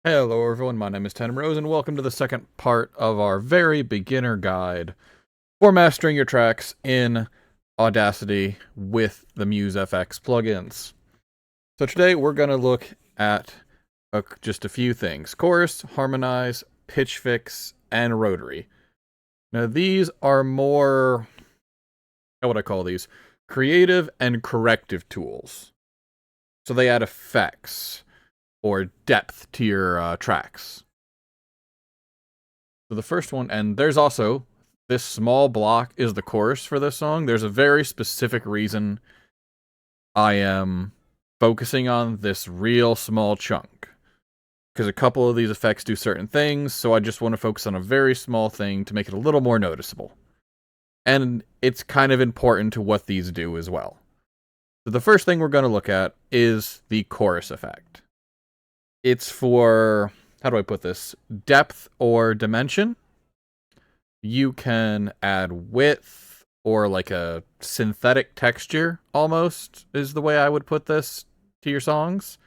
Hello everyone, my name is Tatum Rose, and welcome to the second part of our very beginner guide for mastering your tracks in Audacity with the MuseFX plugins. So today we're going to look at just a few things: chorus, harmonize, pitch fix, and rotary. Now these are more, how would I call these? Creative and corrective tools. So they add effects or depth to your tracks. So the first one, and there's also, this small block is the chorus for this song. There's a very specific reason I am focusing on this real small chunk, because a couple of these effects do certain things, so I just want to focus on a very small thing to make it a little more noticeable. And it's kind of important to what these do as well. So the first thing we're going to look at is the chorus effect. It's for, how do I put this? Depth or dimension. You can add width or like a synthetic texture, almost, is the way I would put this to your songs.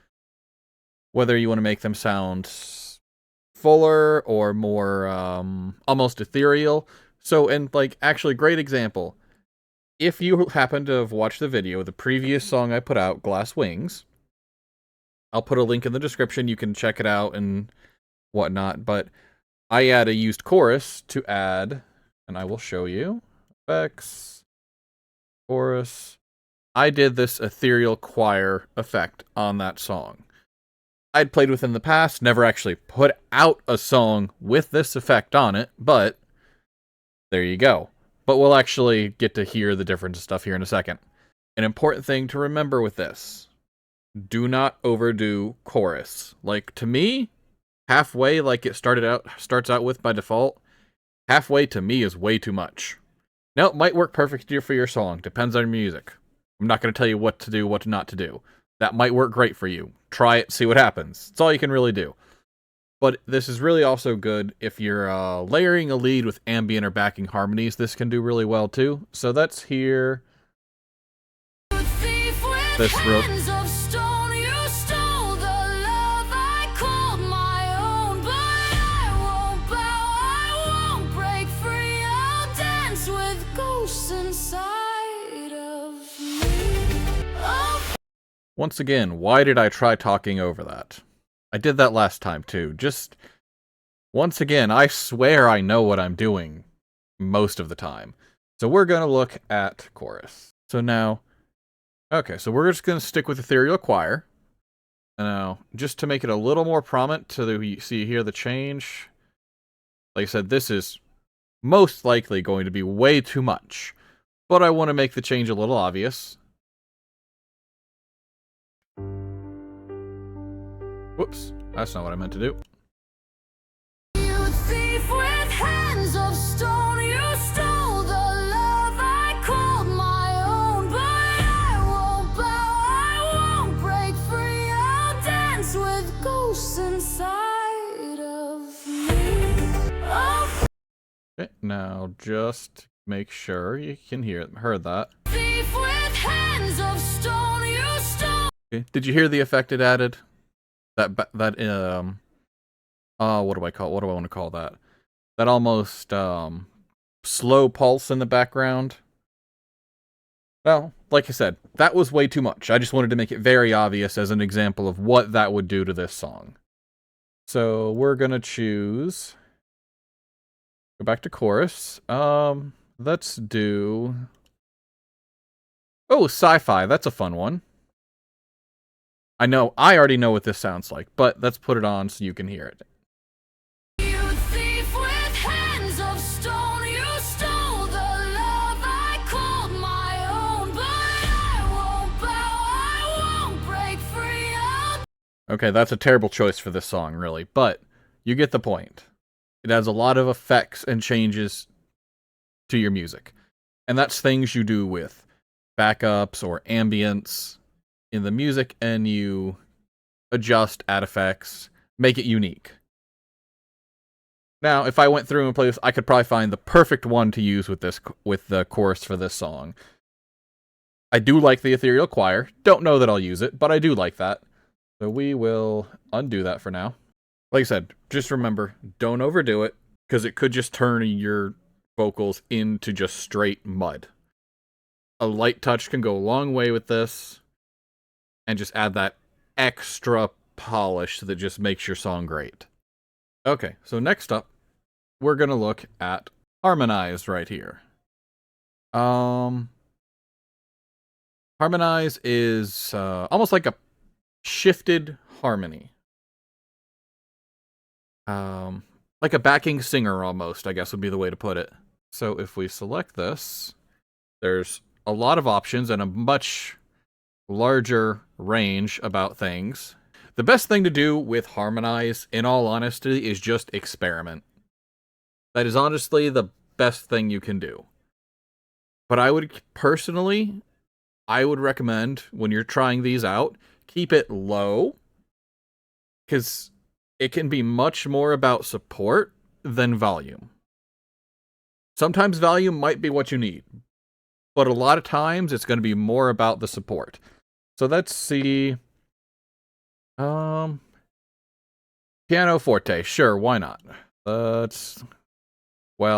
Whether you want to make them sound fuller or more almost ethereal. So, and like, actually, great example. If you happen to have watched the video, the previous song I put out, Glass Wings, I'll put a link in the description. You can check it out and whatnot. But I add a used chorus to add, and I will show you. Effects, chorus. I did this ethereal choir effect on that song. I'd played with in the past, never actually put out a song with this effect on it, but there you go. But we'll actually get to hear the different stuff here in a second. An important thing to remember with this: do not overdo chorus. Like, to me, halfway, like it starts out with by default, halfway to me is way too much. Now, it might work perfectly for your song, depends on your music. I'm not going to tell you what to do, what not to do. That might work great for you. Try it, see what happens. It's all you can really do. But this is really also good if you're layering a lead with ambient or backing harmonies. This can do really well too. So let's hear this real. Once again, why did I try talking over that? I did that last time too. Just, once again, I swear I know what I'm doing most of the time. So we're going to look at chorus. So now, okay, so we're just going to stick with ethereal choir. Now, just to make it a little more prominent to see here the change. Like I said, this is most likely going to be way too much, but I want to make the change a little obvious. Whoops, that's not what I meant to do. You thief with hands of stone, you stole the love I called my own, but I won't bow, I won't break free, I'll dance with ghosts inside of me. Oh. Okay, now just make sure you can heard that. Thief with hands of stone, you stole. Okay, did you hear the effect it added? What do I want to call that? That almost, slow pulse in the background. Well, like I said, that was way too much. I just wanted to make it very obvious as an example of what that would do to this song. So, we're gonna choose, go back to chorus. Let's do, oh, sci-fi, that's a fun one. I already know what this sounds like, but let's put it on so you can hear it. You thief with hands of stone, you stole the love I called my own, but I won't bow, I won't break free. Okay, that's a terrible choice for this song, really, but you get the point. It has a lot of effects and changes to your music, and that's things you do with backups or ambience in the music, and you adjust, add effects, make it unique. Now, if I went through and played this, I could probably find the perfect one to use with the chorus for this song. I do like the ethereal choir. Don't know that I'll use it, but I do like that. So we will undo that for now. Like I said, just remember, don't overdo it, because it could just turn your vocals into just straight mud. A light touch can go a long way with this, and just add that extra polish that just makes your song great. Okay, so next up, we're going to look at Harmonise right here. Harmonise is almost like a shifted harmony. Like a backing singer almost, I guess would be the way to put it. So if we select this, there's a lot of options and a much larger range about things. The best thing to do with Harmonise, in all honesty, is just experiment. That is honestly the best thing you can do. But I would recommend when you're trying these out, keep it low, because it can be much more about support than volume. Sometimes volume might be what you need, but a lot of times it's going to be more about the support. So let's see. Piano forte, sure, why not? Well,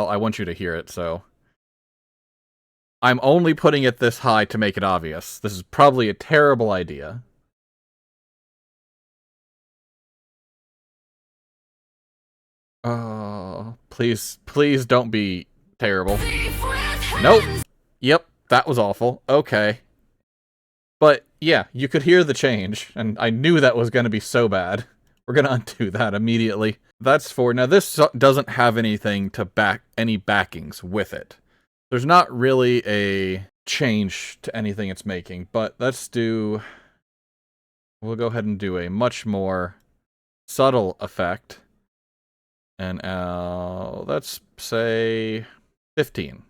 I want you to hear it, so I'm only putting it this high to make it obvious. This is probably a terrible idea. Please don't be terrible. Nope. Yep, that was awful. Okay. But yeah, you could hear the change, and I knew that was going to be so bad. We're going to undo that immediately. That's for... Now, this doesn't have anything to any backings with it. There's not really a change to anything it's making, but let's do... We'll go ahead and do a much more subtle effect. And let's say 15.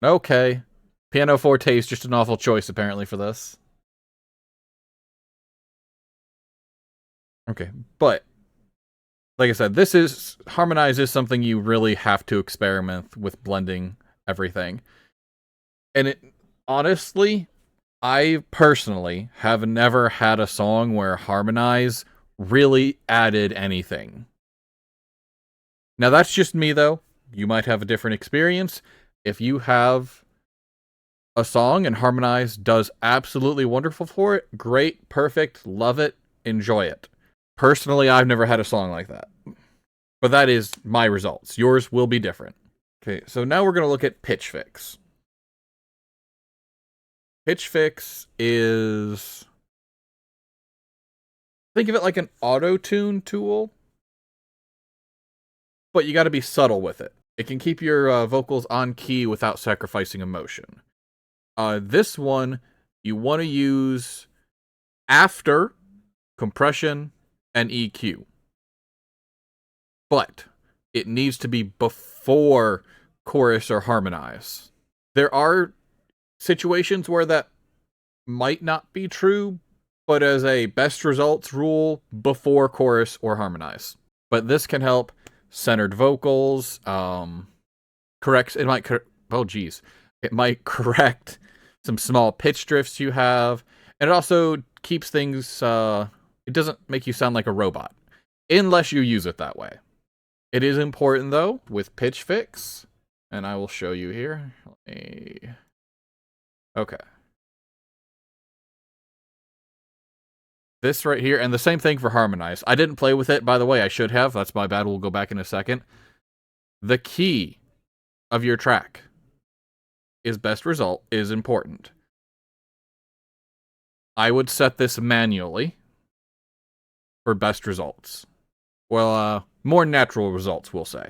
Okay. Piano forte is just an awful choice, apparently, for this. Okay, but like I said, Harmonise is something you really have to experiment with blending everything. And honestly, I personally have never had a song where Harmonise really added anything. Now, that's just me, though. You might have a different experience. If you have a song and Harmonise does absolutely wonderful for it, great, perfect, love it, enjoy it. Personally, I've never had a song like that. But that is my results. Yours will be different. Okay, so now we're going to look at pitch fix. Pitch fix is... Think of it like an auto-tune tool, but you got to be subtle with it. It can keep your vocals on key without sacrificing emotion. This one, you want to use after compression and EQ. But it needs to be before chorus or harmonize. There are situations where that might not be true, but as a best results rule, before chorus or harmonize. But this can help centered vocals, it might correct some small pitch drifts you have, and it also keeps things, it doesn't make you sound like a robot, unless you use it that way. It is important, though, with pitch fix, and I will show you here. Okay. This right here, and the same thing for Harmonise. I didn't play with it, by the way. I should have. That's my bad. We'll go back in a second. The key of your track is best result is important. I would set this manually for best results. Well, more natural results, we'll say.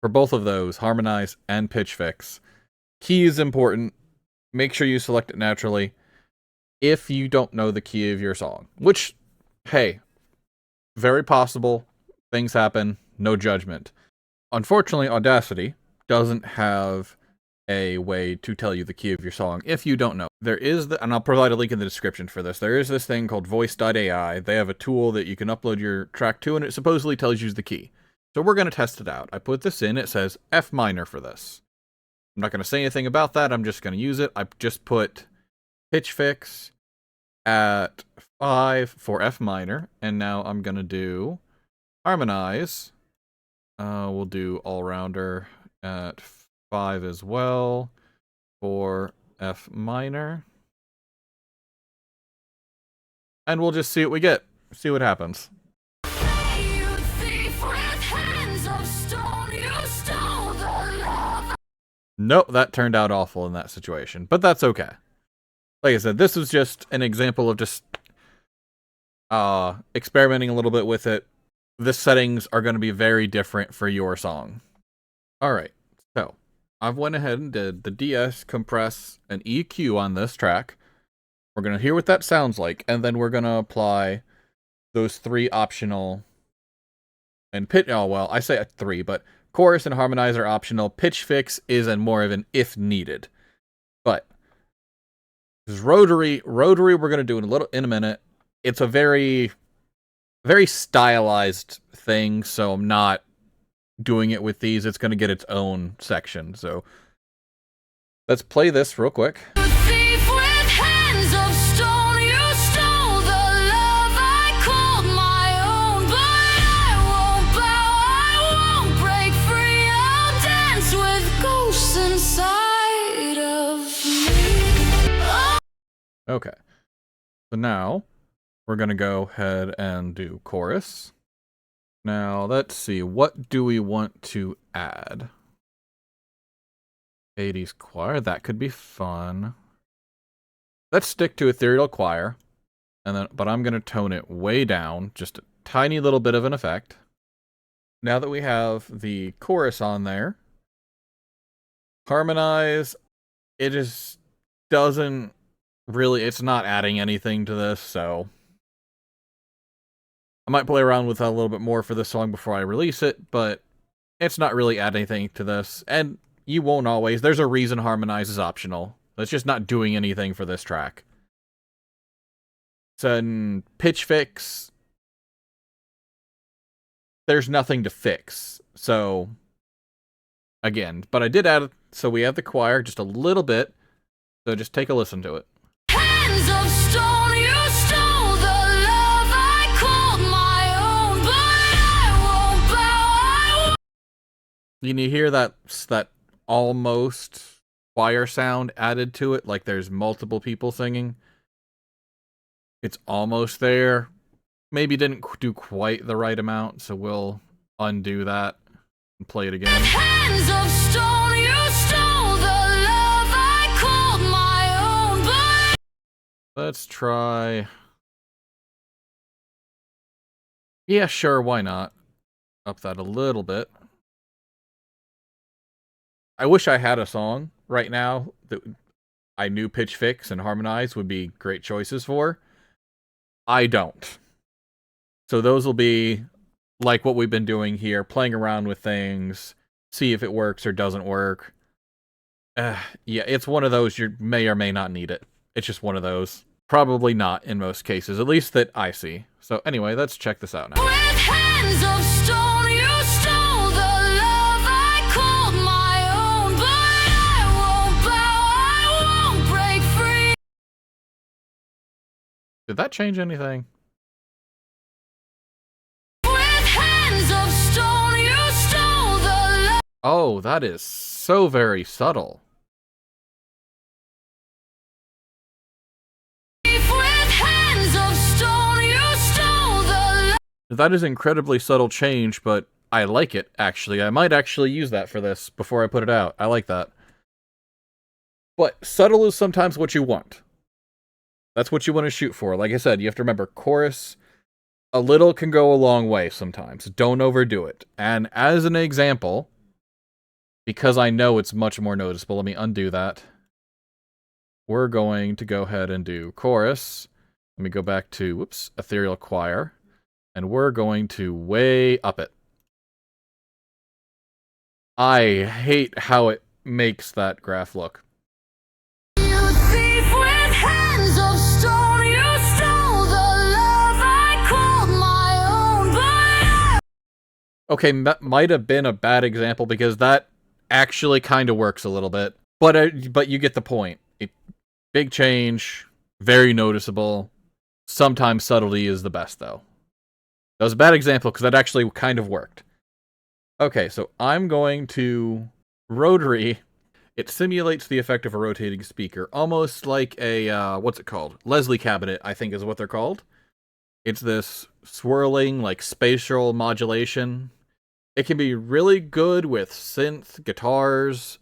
For both of those, Harmonise and pitch fix, key is important. Make sure you select it naturally. If you don't know the key of your song, which, hey, very possible, things happen, no judgment. Unfortunately, Audacity doesn't have a way to tell you the key of your song if you don't know. There is, and I'll provide a link in the description for this, there is this thing called voice.ai. They have a tool that you can upload your track to, and it supposedly tells you the key. So we're going to test it out. I put this in, it says F minor for this. I'm not going to say anything about that. I'm just going to use it. I just put pitch fix at 5 for F minor. And now I'm going to do harmonize. We'll do all-rounder at 5 as well for F minor. And we'll just see what we get. See what happens. Nope, that turned out awful in that situation. But that's okay. Like I said, this was just an example of just experimenting a little bit with it. The settings are going to be very different for your song. Alright, so I've went ahead and did the de-ess, compress, and EQ on this track. We're going to hear what that sounds like, and then we're going to apply those 3 optional and pitch. Oh, well, I say 3, but chorus and harmonize are optional. Pitch fix is more of an if needed. But this Rotary we're going to do in a minute. It's a very stylized thing, so I'm not doing it with these. It's going to get its own section. So let's play this real quick. Okay, so now we're going to go ahead and do chorus. Now, let's see, what do we want to add? 80s choir, that could be fun. Let's stick to ethereal choir, but I'm going to tone it way down, just a tiny little bit of an effect. Now that we have the chorus on there, harmonize, it just doesn't really, it's not adding anything to this, so I might play around with that a little bit more for this song before I release it, but it's not really adding anything to this, and you won't always. There's a reason harmonize is optional. It's just not doing anything for this track. So pitch fix, there's nothing to fix, so again, but I did add, so we have the choir just a little bit, so just take a listen to it. Hands of stone, you stole the love I called my own, but I won't bow. Can you hear that almost choir sound added to it? Like there's multiple people singing. It's almost there. Maybe didn't do quite the right amount, so we'll undo that and play it again. Hands of stone, you stole the love I called my own, but let's try. Yeah, sure, why not? Up that a little bit. I wish I had a song right now that I knew pitch fix and harmonize would be great choices for. I don't. So those will be like what we've been doing here, playing around with things, see if it works or doesn't work. Yeah, it's one of those you may or may not need it. It's just one of those. Probably not in most cases, at least that I see. So anyway, let's check this out now. With hands of stone, you stole the love I called my own, but I won't bow, I won't break free. Did that change anything? With hands of stone, you stole the love. Oh, that is so very subtle. That is incredibly subtle change, but I like it, actually. I might actually use that for this before I put it out. I like that. But subtle is sometimes what you want. That's what you want to shoot for. Like I said, you have to remember, chorus, a little can go a long way sometimes. Don't overdo it. And as an example, because I know it's much more noticeable, let me undo that. We're going to go ahead and do chorus. Let me go back to, whoops, ethereal choir. And we're going to way up it. I hate how it makes that graph look. You thief with hands of stone, you stole the love I called my own, but okay, that might have been a bad example because that actually kind of works a little bit. But you get the point. Big change, very noticeable. Sometimes subtlety is the best, though. That was a bad example, because that actually kind of worked. Okay, so I'm going to... Rotary. It simulates the effect of a rotating speaker, almost like a, what's it called? Leslie cabinet, I think is what they're called. It's this swirling, like, spatial modulation. It can be really good with synth, guitars,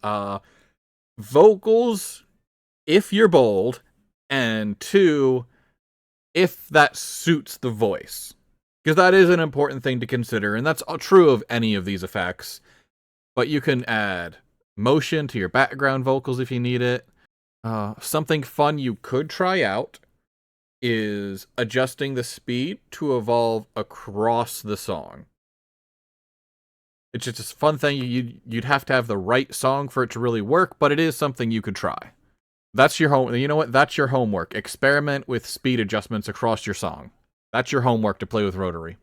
vocals, if you're bold, and 2, if that suits the voice. Because that is an important thing to consider, and that's true of any of these effects. But you can add motion to your background vocals if you need it. Something fun you could try out is adjusting the speed to evolve across the song. It's just a fun thing. You'd have to have the right song for it to really work, but it is something you could try. That's your home. You know what? That's your homework. Experiment with speed adjustments across your song. That's your homework to play with Rotary.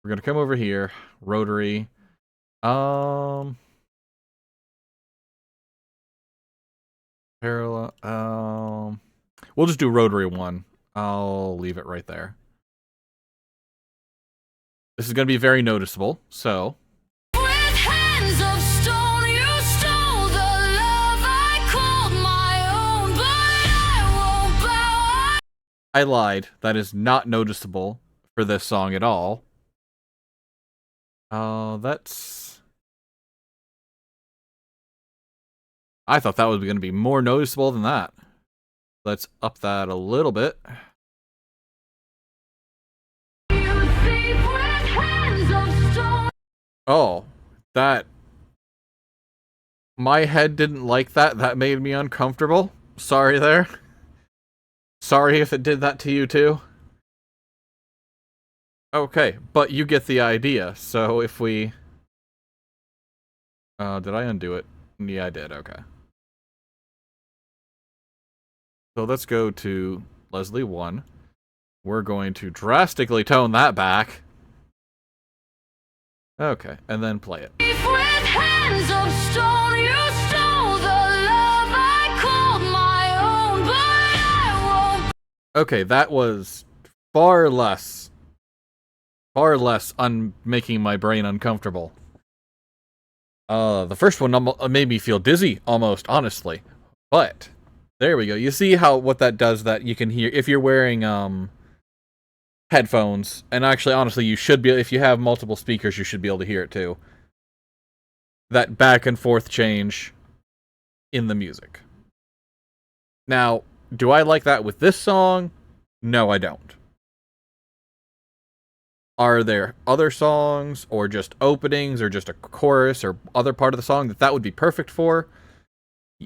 We're gonna come over here, Rotary. Parallel. We'll just do Rotary 1. I'll leave it right there. This is gonna be very noticeable. So. I lied. That is not noticeable for this song at all. That's... I thought that was going to be more noticeable than that. Let's up that a little bit. Oh, that... My head didn't like that. That made me uncomfortable. Sorry there. Sorry if it did that to you too. Okay, but you get the idea. So if we... did I undo it? Yeah, I did. Okay. So let's go to Leslie 1. We're going to drastically tone that back. Okay, and then play it. Okay, that was far less making my brain uncomfortable. The first one made me feel dizzy, almost, honestly. But, there we go. You see what that does, that you can hear, if you're wearing, headphones, and actually, honestly, you should be, if you have multiple speakers, you should be able to hear it too. That back and forth change in the music. Now, do I like that with this song? No, I don't. Are there other songs, or just openings, or just a chorus, or other part of the song that would be perfect for?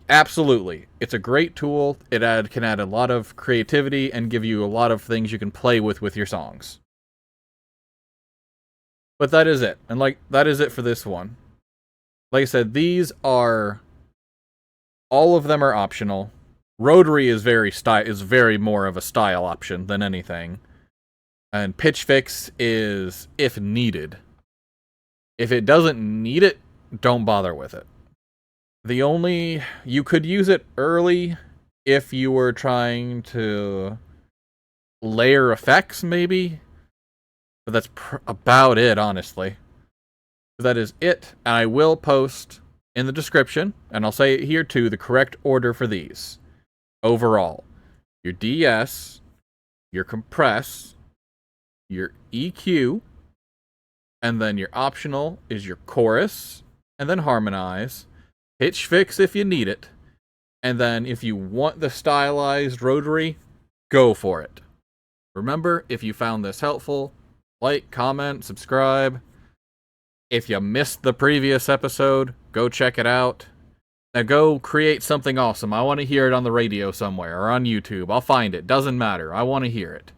Absolutely. It's a great tool. It can add a lot of creativity and give you a lot of things you can play with your songs. But that is it. And that is it for this one. Like I said, these are... all of them are optional. Rotary is very more of a style option than anything. And pitch fix is if needed. If it doesn't need it, don't bother with it. You could use it early if you were trying to layer effects, maybe. But that's about it, honestly. That is it. And I will post in the description, and I'll say it here too, the correct order for these. Overall, your de-ess, your compress, your EQ, and then your optional is your chorus, and then harmonize, pitch fix if you need it, and then if you want the stylized Rotary, go for it. Remember, if you found this helpful, like, comment, subscribe. If you missed the previous episode, go check it out. Now go create something awesome. I want to hear it on the radio somewhere, or on YouTube. I'll find it. Doesn't matter. I want to hear it.